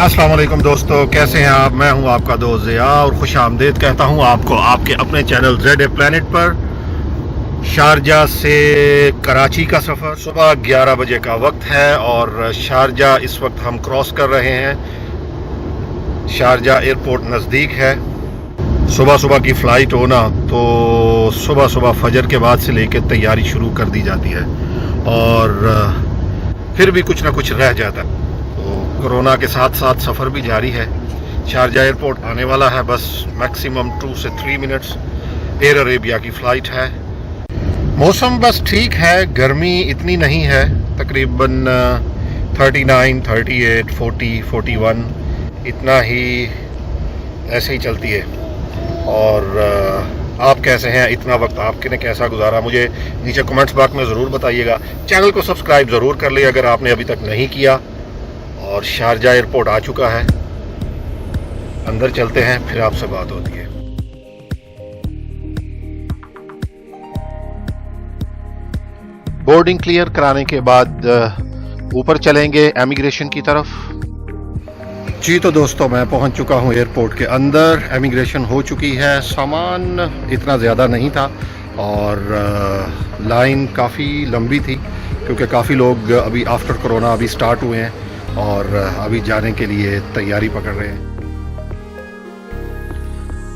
अस्सलाम वालेकुम दोस्तों, कैसे हैं आप। मैं हूं आपका दोस्त ज़िया और खुश आमदीद कहता हूं आपको आपके अपने चैनल ZA प्लैनेट पर। शारजा से कराची का सफ़र सुबह 11 बजे का वक्त है और शारजा इस वक्त हम क्रॉस कर रहे हैं। शारजा एयरपोर्ट नज़दीक है। सुबह सुबह की फ़्लाइट हो ना तो सुबह सुबह फजर के बाद से लेकर तैयारी शुरू कर दी जाती है और फिर भी कुछ ना कुछ रह जाता है। कोरोना के साथ साथ सफ़र भी जारी है। शारजा एयरपोर्ट आने वाला है, बस मैक्सिमम 2 से 3 मिनट्स। एयर अरेबिया की फ़्लाइट है। मौसम बस ठीक है, गर्मी इतनी नहीं है। तकरीबन 39, 38, 40, 41 इतना ही ऐसे ही चलती है। और आप कैसे हैं, इतना वक्त आपने कैसा गुजारा, मुझे नीचे कमेंट्स बॉक्स में ज़रूर बताइएगा। चैनल को सब्सक्राइब ज़रूर कर ले अगर आपने अभी तक नहीं किया। और शारजा एयरपोर्ट आ चुका है, अंदर चलते हैं फिर आपसे बात होती है। बोर्डिंग क्लियर कराने के बाद ऊपर चलेंगे इमिग्रेशन की तरफ। जी तो दोस्तों, मैं पहुंच चुका हूं एयरपोर्ट के अंदर। इमिग्रेशन हो चुकी है, सामान इतना ज़्यादा नहीं था और लाइन काफ़ी लंबी थी क्योंकि काफ़ी लोग अभी आफ्टर कोरोना अभी स्टार्ट हुए हैं और अभी जाने के लिए तैयारी पकड़ रहे हैं।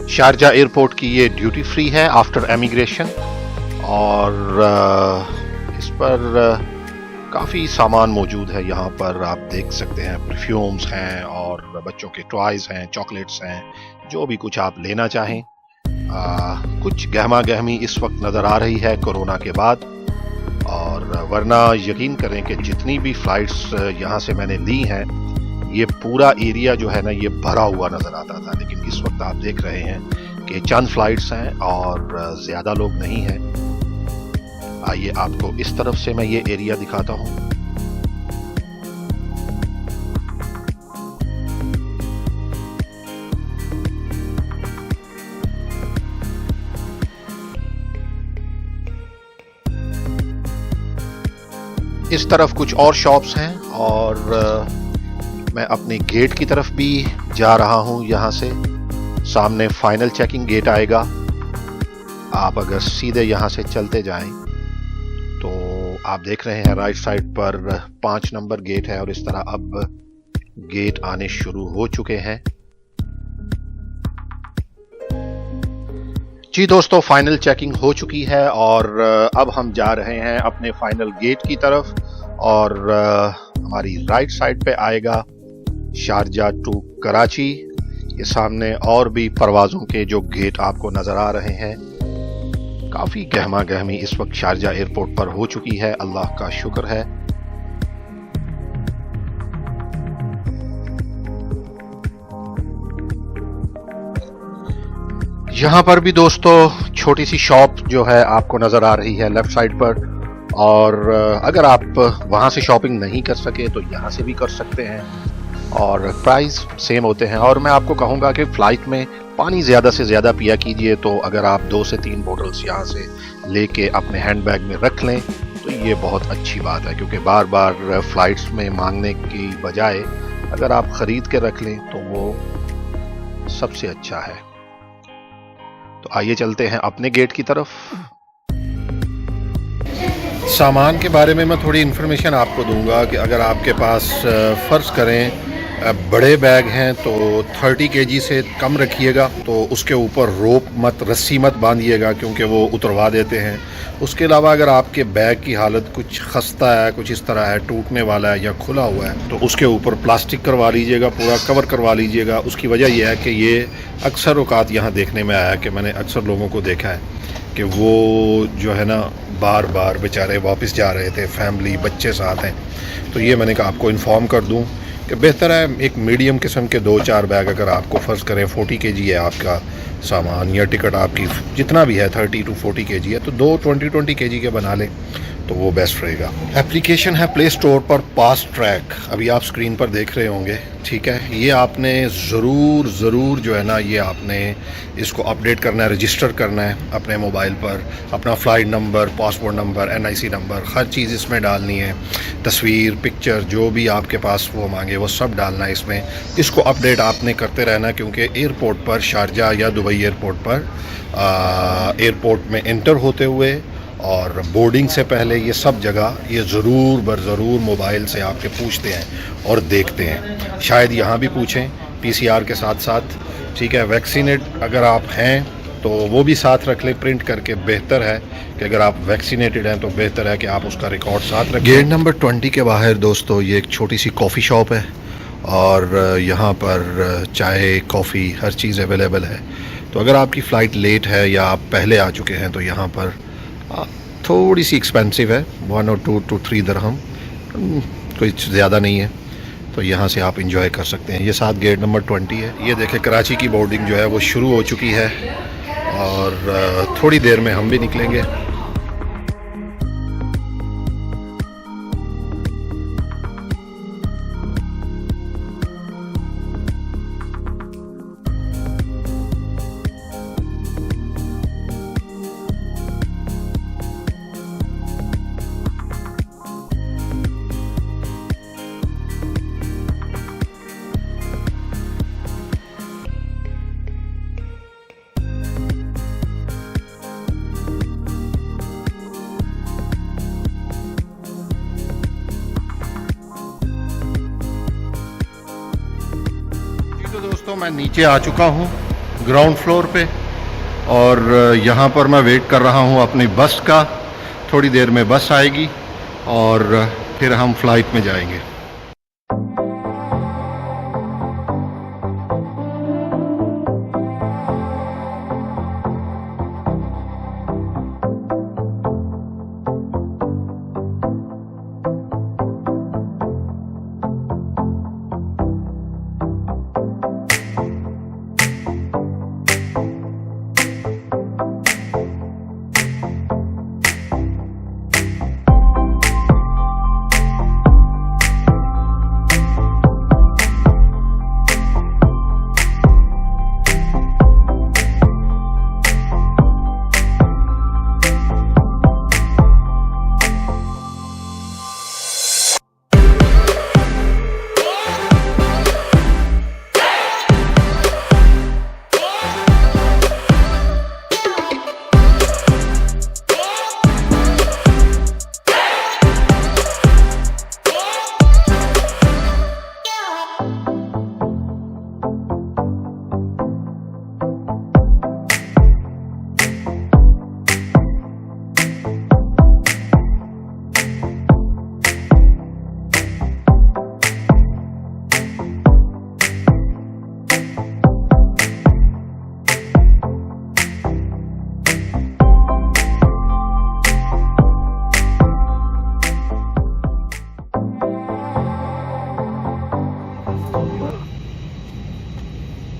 शारजा एयरपोर्ट की ये ड्यूटी फ्री है आफ्टर इमिग्रेशन और इस पर काफ़ी सामान मौजूद है। यहाँ पर आप देख सकते हैं, परफ्यूम्स हैं और बच्चों के टॉयज़ हैं, चॉकलेट्स हैं, जो भी कुछ आप लेना चाहें। कुछ गहमा गहमी इस वक्त नज़र आ रही है कोरोना के बाद, और वरना यकीन करें कि जितनी भी फ़्लाइट्स यहाँ से मैंने ली हैं, ये पूरा एरिया जो है ना ये भरा हुआ नज़र आता था। लेकिन इस वक्त आप देख रहे हैं कि चंद फ़्लाइट्स हैं और ज़्यादा लोग नहीं हैं। आइए आपको इस तरफ से मैं ये एरिया दिखाता हूँ। इस तरफ कुछ और शॉप्स हैं और मैं अपने गेट की तरफ भी जा रहा हूं। यहाँ से सामने फाइनल चेकिंग गेट आएगा। आप अगर सीधे यहाँ से चलते जाएं तो आप देख रहे हैं राइट साइड पर 5 नंबर गेट है और इस तरह अब गेट आने शुरू हो चुके हैं। जी दोस्तों, फाइनल चेकिंग हो चुकी है और अब हम जा रहे हैं अपने फाइनल गेट की तरफ और हमारी राइट साइड पे आएगा शारजा टू कराची। ये सामने और भी परवाज़ों के जो गेट आपको नज़र आ रहे हैं। काफ़ी गहमा गहमी इस वक्त शारजा एयरपोर्ट पर हो चुकी है, अल्लाह का शुक्र है। यहाँ पर भी दोस्तों छोटी सी शॉप जो है आपको नज़र आ रही है लेफ्ट साइड पर, और अगर आप वहाँ से शॉपिंग नहीं कर सके तो यहाँ से भी कर सकते हैं और प्राइस सेम होते हैं। और मैं आपको कहूँगा कि फ़्लाइट में पानी ज़्यादा से ज़्यादा पिया कीजिए। तो अगर आप 2 से 3 बोतल्स यहाँ से लेके अपने हैंडबैग में रख लें तो ये बहुत अच्छी बात है, क्योंकि बार बार फ़्लाइट्स में मांगने की बजाय अगर आप ख़रीद के रख लें तो वो सबसे अच्छा है। तो आइए चलते हैं अपने गेट की तरफ। सामान के बारे में मैं थोड़ी इन्फॉर्मेशन आपको दूंगा कि अगर आपके पास फ़र्ज़ करें बड़े बैग हैं तो 30 kg से कम रखिएगा। तो उसके ऊपर रोप मत, रस्सी मत बांधिएगा क्योंकि वो उतरवा देते हैं। उसके अलावा अगर आपके बैग की हालत कुछ खस्ता है, कुछ इस तरह है, टूटने वाला है या खुला हुआ है, तो उसके ऊपर प्लास्टिक करवा लीजिएगा, पूरा कवर करवा लीजिएगा। उसकी वजह यह है कि ये अक्सर औकात यहाँ देखने में आया कि मैंने अक्सर लोगों को देखा है कि वो जो है ना बार बार बेचारे वापस जा रहे थे, फैमिली बच्चे साथ हैं। तो ये मैंने कहा आपको इन्फॉर्म कर दूं कि बेहतर है एक मीडियम किस्म के 2-4 बैग, अगर आपको फ़र्ज़ करें 40 kg है आपका सामान या टिकट आपकी जितना भी है 30 to 40 kg है, तो 2 20-20 kg के बना लें तो वो बेस्ट रहेगा। एप्लीकेशन है प्ले स्टोर पर फास्ट ट्रैक, अभी आप स्क्रीन पर देख रहे होंगे, ठीक है। ये आपने ज़रूर जो है ना, ये आपने इसको अपडेट करना है, रजिस्टर करना है अपने मोबाइल पर। अपना flight number, passport number, NIC number, हर चीज़ इसमें डालनी है। तस्वीर, पिक्चर, जो भी आपके पास वो मांगे वो सब डालना है इसमें। इसको अपडेट आपने करते रहना, क्योंकि एयरपोर्ट पर, शारजा या दुबई एयरपोर्ट पर, एयरपोर्ट में एंटर होते हुए और बोर्डिंग से पहले ये सब जगह ये ज़रूर मोबाइल से आपके पूछते हैं और देखते हैं। शायद यहाँ भी पूछें PCR के साथ साथ, ठीक है। वैक्सीनेट अगर आप हैं तो वो भी साथ रख लें प्रिंट करके। बेहतर है कि अगर आप वैक्सीनेटेड हैं तो बेहतर है कि आप उसका रिकॉर्ड साथ रखें। गेट नंबर 20 के बाहर दोस्तों ये एक छोटी सी कॉफ़ी शॉप है और यहाँ पर चाय, कॉफ़ी, हर चीज़ अवेलेबल है। तो अगर आपकी फ़्लाइट लेट है या आप पहले आ चुके हैं तो यहाँ पर थोड़ी सी एक्सपेंसिव है, 1 और 2 to 3 दिरहम, कोई ज़्यादा नहीं है। तो यहाँ से आप इंजॉय कर सकते हैं। ये साथ गेट नंबर 20 है। ये देखें कराची की बोर्डिंग जो है वो शुरू हो चुकी है और थोड़ी देर में हम भी निकलेंगे। दोस्तों मैं नीचे आ चुका हूँ ग्राउंड फ्लोर पे और यहाँ पर मैं वेट कर रहा हूँ अपनी बस का। थोड़ी देर में बस आएगी और फिर हम फ्लाइट में जाएंगे।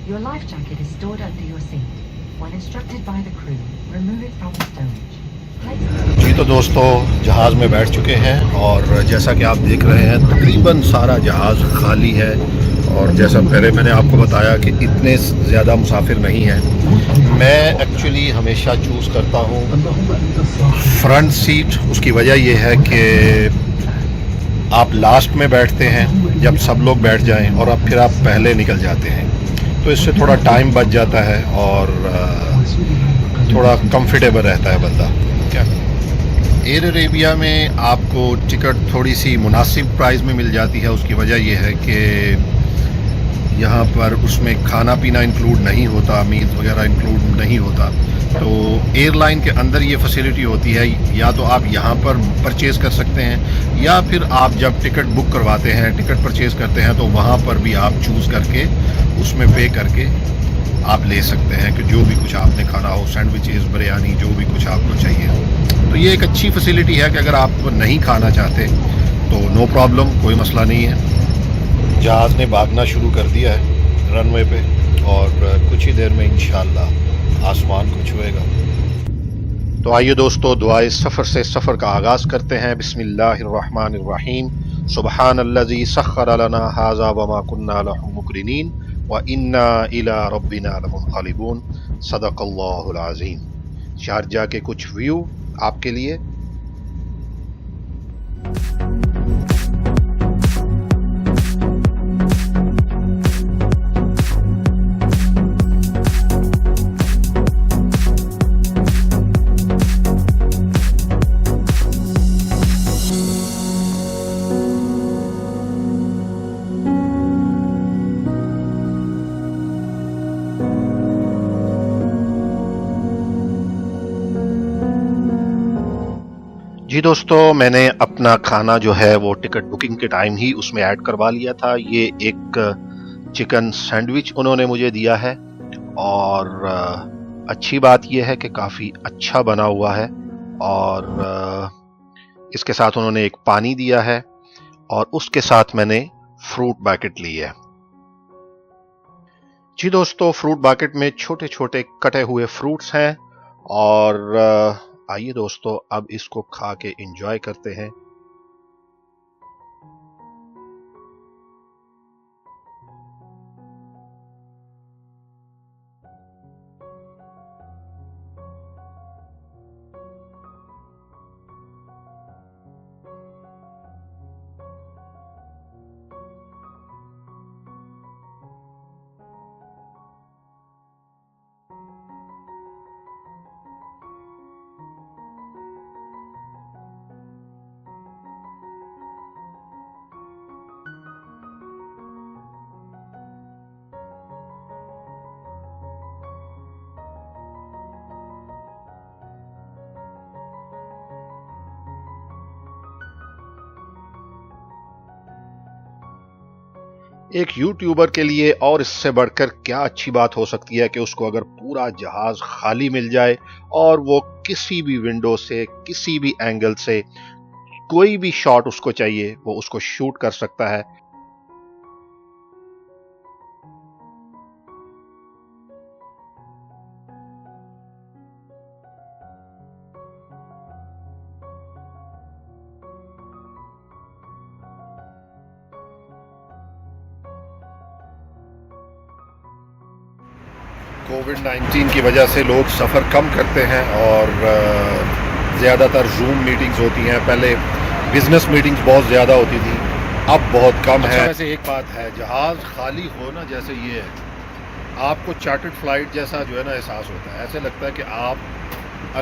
Your life jacket is stored under your seat. When instructed by the crew, remove it from the stowage. जी तो दोस्तों जहाज़ में बैठ चुके हैं और जैसा कि आप देख रहे हैं तकरीबन सारा जहाज़ खाली है। और जैसा पहले मैंने आपको बताया कि इतने ज़्यादा मुसाफिर नहीं हैं। मैं एक्चुअली हमेशा चूज़ करता हूँ फ्रंट सीट। उसकी वजह यह है कि आप लास्ट में बैठते हैं जब सब लोग बैठ जाएं और अब फिर आप पहले निकल जाते हैं, तो इससे थोड़ा टाइम बच जाता है और थोड़ा कंफर्टेबल रहता है बंदा। क्या एयर अरेबिया में आपको टिकट थोड़ी सी मुनासिब प्राइस में मिल जाती है। उसकी वजह यह है कि यहाँ पर उसमें खाना पीना इंक्लूड नहीं होता, मील्स वगैरह इंक्लूड नहीं होता। तो एयरलाइन के अंदर ये फैसिलिटी होती है, या तो आप यहाँ पर परचेज़ कर सकते हैं या फिर आप जब टिकट बुक करवाते हैं, टिकट परचेज़ करते हैं, तो वहाँ पर भी आप चूज़ करके उसमें पे करके आप ले सकते हैं कि जो भी कुछ आपने खाना हो, सैंडविचेस, बिरयानी, जो भी कुछ आपको चाहिए। तो ये एक अच्छी फैसिलिटी है कि अगर आप नहीं खाना चाहते तो नो प्रॉब्लम, कोई मसला नहीं है। जहाज़ ने भागना शुरू कर दिया है रनवे पे और कुछ ही देर में इंशाल्लाह आसमान को छुएगा। तो आइए दोस्तों, दुआए सफ़र से सफ़र का आगाज़ करते हैं। बिस्मिल्लाहिर्रहमानिर्रहीम। सुब्हानल्लज़ी सख्खर लना हाज़ा वमा कुन्ना लहू मुक़रिनीन व इन्ना इला रब्बिना लमुनक़लिबून। सदक़ल्लाहुल अज़ीम। शारजाह के कुछ व्यू आपके लिए। जी दोस्तों, मैंने अपना खाना जो है वो टिकट बुकिंग के टाइम ही उसमें ऐड करवा लिया था। ये एक चिकन सैंडविच उन्होंने मुझे दिया है और अच्छी बात यह है कि काफ़ी अच्छा बना हुआ है और इसके साथ उन्होंने एक पानी दिया है और उसके साथ मैंने फ्रूट बाकेट ली है। जी दोस्तों, फ्रूट बाकेट में छोटे छोटे कटे हुए फ्रूट्स हैं और आइए दोस्तों, अब इसको खा के एंजॉय करते हैं। एक यूट्यूबर के लिए और इससे बढ़कर क्या अच्छी बात हो सकती है कि उसको अगर पूरा जहाज खाली मिल जाए और वो किसी भी विंडो से, किसी भी एंगल से कोई भी शॉट उसको चाहिए वो उसको शूट कर सकता है। कोविड-19 की वजह से लोग सफ़र कम करते हैं और ज़्यादातर जूम मीटिंग्स होती हैं। पहले बिजनेस मीटिंग्स बहुत ज़्यादा होती थी, अब बहुत कम है। वैसे एक बात है, जहाज़ खाली हो ना, जैसे ये है, आपको चार्टर्ड फ्लाइट जैसा जो है ना एहसास होता है। ऐसे लगता है कि आप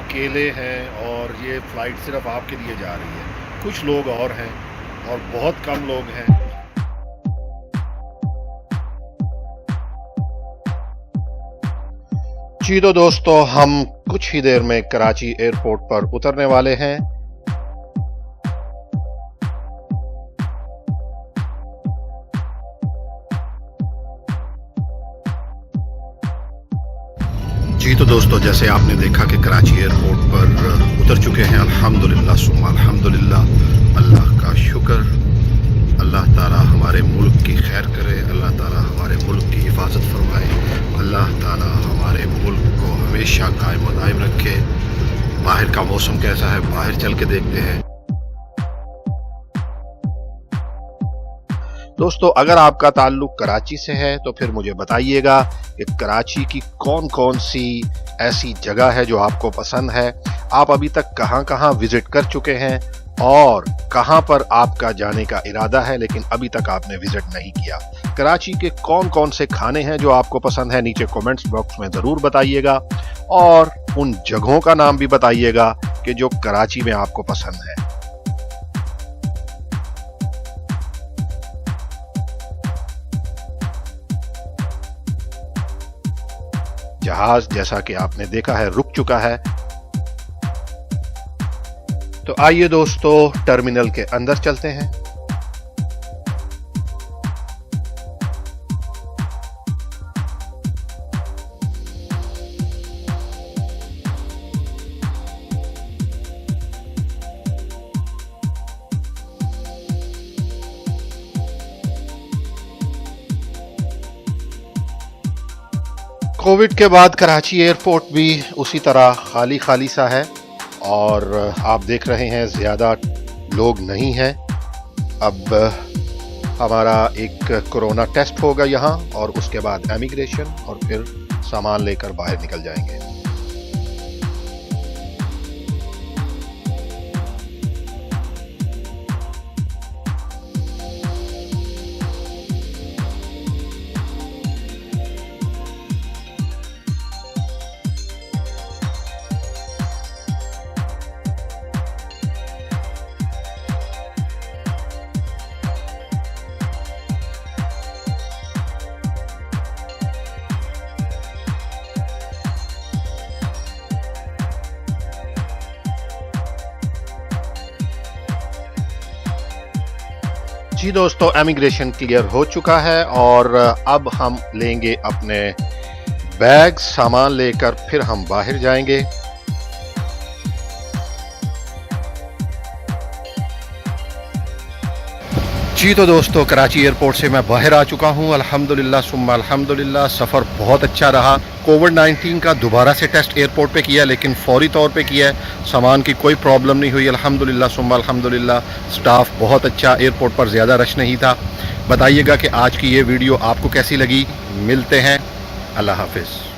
अकेले हैं और ये फ़्लाइट सिर्फ आपके लिए जा रही है। कुछ लोग और हैं और बहुत कम लोग हैं। जी तो दोस्तों, हम कुछ ही देर में कराची एयरपोर्ट पर उतरने वाले हैं। जी तो दोस्तों, जैसे आपने देखा कि कराची एयरपोर्ट पर उतर चुके हैं। अल्हम्दुलिल्लाह सुम्मा अल्हम्दुलिल्लाह, अल्लाह का शुक्र। अल्लाह ताला हमारे मुल्क की खैर करे, अल्लाह ताला हमारे मुल्क की हिफाजत फरमाए, अल्लाह ताला हमारे मुल्क को हमेशा कायम व दायम रखे। बाहर का मौसम कैसा है, बाहर चल के देखते हैं। दोस्तों, अगर आपका ताल्लुक कराची से है तो फिर मुझे बताइएगा कि कराची की कौन कौन सी ऐसी जगह है जो आपको पसंद है। आप अभी तक कहां कहां विजिट कर चुके हैं और कहां पर आपका जाने का इरादा है लेकिन अभी तक आपने विजिट नहीं किया। कराची के कौन कौन से खाने हैं जो आपको पसंद है, नीचे कमेंट्स बॉक्स में जरूर बताइएगा और उन जगहों का नाम भी बताइएगा कि जो कराची में आपको पसंद है। जहाज जैसा कि आपने देखा है रुक चुका है। तो आइए दोस्तों, टर्मिनल के अंदर चलते हैं। कोविड के बाद कराची एयरपोर्ट भी उसी तरह खाली खाली सा है और आप देख रहे हैं ज़्यादा लोग नहीं हैं। अब हमारा एक कोरोना टेस्ट होगा यहाँ और उसके बाद इमिग्रेशन और फिर सामान लेकर बाहर निकल जाएंगे। जी दोस्तों, इमिग्रेशन क्लियर हो चुका है और अब हम लेंगे अपने बैग, सामान लेकर फिर हम बाहर जाएंगे। जी तो दोस्तों, कराची एयरपोर्ट से मैं बाहर आ चुका हूँ। अल्हम्दुलिल्लाह सुम्मा अल्हम्दुलिल्लाह, सफ़र बहुत अच्छा रहा। कोविड-19 का दोबारा से टेस्ट एयरपोर्ट पे किया, लेकिन फौरी तौर पे किया है। सामान की कोई प्रॉब्लम नहीं हुई, अल्हम्दुलिल्लाह सुम्मा अल्हम्दुलिल्लाह। स्टाफ बहुत अच्छा, एयरपोर्ट पर ज़्यादा रश नहीं था। बताइएगा कि आज की ये वीडियो आपको कैसी लगी। मिलते हैं, अल्लाह हाफिज़।